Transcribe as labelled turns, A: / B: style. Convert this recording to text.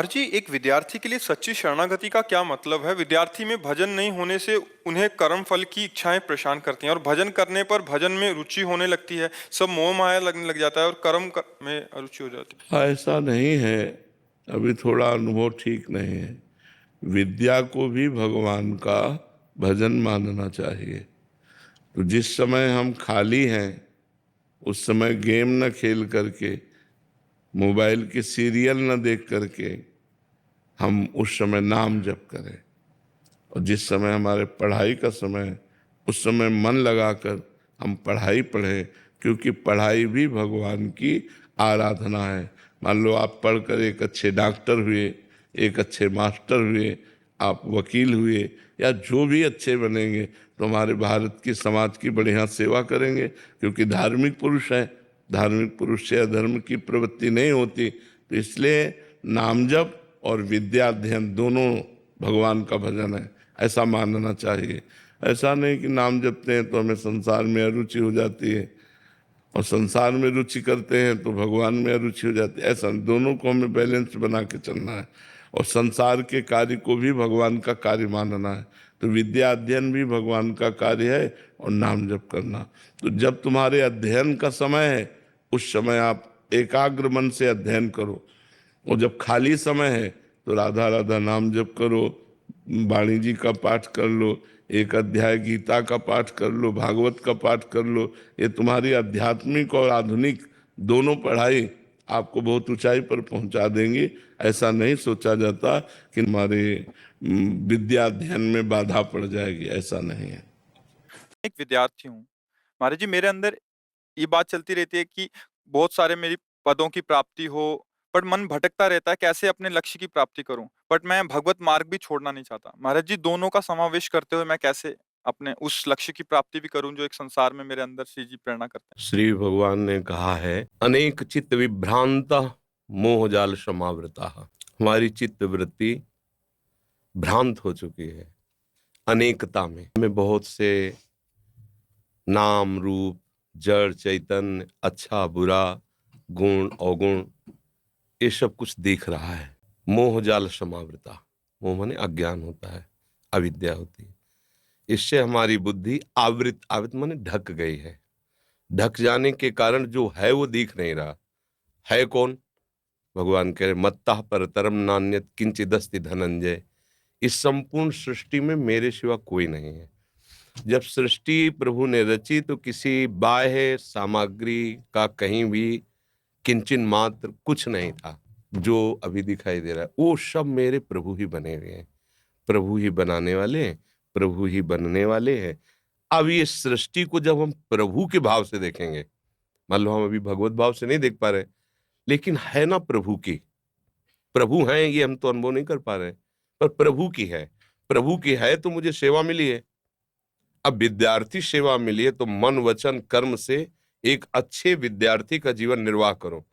A: जी, एक विद्यार्थी के लिए सच्ची शरणागति का क्या मतलब है? विद्यार्थी में भजन नहीं होने से उन्हें कर्म फल की इच्छाएं परेशान करती हैं और भजन करने पर भजन में रुचि होने लगती है। सब मोह माया लगने लग जाता है और में रुचि हो जाती है।
B: ऐसा नहीं है। अभी थोड़ा अनुभव ठीक नहीं है। विद्या को भी भगवान का भजन मानना चाहिए। तो जिस समय हम खाली हैं उस समय गेम न खेल करके, मोबाइल के सीरियल न देख करके हम उस समय नाम जप करें। और जिस समय हमारे पढ़ाई का समय है उस समय मन लगाकर हम पढ़ाई पढ़ें, क्योंकि पढ़ाई भी भगवान की आराधना है। मान लो आप पढ़कर एक अच्छे डॉक्टर हुए, एक अच्छे मास्टर हुए, आप वकील हुए या जो भी अच्छे बनेंगे तो हमारे भारत की समाज की बढ़िया सेवा करेंगे, क्योंकि धार्मिक पुरुष हैं। धार्मिक पुरुष से अधर्म की प्रवृत्ति नहीं होती। तो इसलिए नाम जप और विद्या अध्ययन दोनों भगवान का भजन है, ऐसा मानना चाहिए। ऐसा नहीं कि नाम जपते हैं तो हमें संसार में अरुचि हो जाती है और संसार में रुचि करते हैं तो भगवान में अरुचि हो जाती है। ऐसा दोनों को हमें बैलेंस बना के चलना है और संसार के कार्य को भी भगवान का कार्य मानना है। तो विद्या अध्ययन भी भगवान का कार्य है और नाम जप करना। तो जब तुम्हारे अध्ययन का समय है उस समय आप एकाग्र मन से अध्ययन करो, और जब खाली समय है तो राधा राधा नाम जप करो, वाणी जी का पाठ कर लो, एक अध्याय गीता का पाठ कर लो, भागवत का पाठ कर लो। ये तुम्हारी आध्यात्मिक और आधुनिक दोनों पढ़ाई आपको बहुत ऊंचाई पर पहुंचा देंगी। ऐसा नहीं सोचा जाता कि हमारे विद्या अध्ययन में बाधा पड़ जाएगी, ऐसा नहीं है।
A: एक विद्यार्थी हूँ। महाराज जी, मेरे अंदर ये बात चलती रहती है कि बहुत सारे मेरी पदों की प्राप्ति हो, बट मन भटकता रहता है कैसे अपने लक्ष्य की प्राप्ति करूं। बट मैं भगवत मार्ग भी छोड़ना नहीं चाहता। महाराज जी, दोनों का समावेश करते हुए मैं कैसे अपने उस लक्ष्य की प्राप्ति भी करूं जो एक संसार में मेरे अंदर श्री जी प्रेरणा करते हैं।
B: श्री भगवान ने कहा है, अनेक चित्त विभ्रांता मोह जाल समावृता। हमारी चित्त वृत्ति भ्रांत हो चुकी है अनेकता में। हमें बहुत से नाम रूप, जड़ चैतन्य, अच्छा बुरा, गुण अवगुण, ये सब कुछ दिख रहा है। मोह जाल समावृता, मोह माने अज्ञान होता है, अविद्या होती है। इससे हमारी बुद्धि आवृत, आवृत माने ढक गई है। ढक जाने के कारण जो है वो दिख नहीं रहा है। कौन? भगवान कह रहे, मत्तः परतरम नान्यत् किंचिदस्ति धनंजय। इस संपूर्ण सृष्टि में मेरे सिवा कोई नहीं है। जब सृष्टि प्रभु ने रची तो किसी बाह्य सामग्री का कहीं भी किंचन मात्र कुछ नहीं था। जो अभी दिखाई दे रहा है वो सब मेरे प्रभु ही बने हुए हैं, प्रभु ही बनाने वाले हैं, प्रभु ही बनने वाले हैं। अब ये सृष्टि को जब हम प्रभु के भाव से देखेंगे, मान लो हम अभी भगवत भाव से नहीं देख पा रहे, लेकिन है ना प्रभु की, प्रभु हैं ये हम तो अनुभव नहीं कर पा रहे, पर प्रभु की है। प्रभु की है तो मुझे सेवा मिली है। अब विद्यार्थी सेवा मिली है तो मन वचन कर्म से एक अच्छे विद्यार्थी का जीवन निर्वाह करो।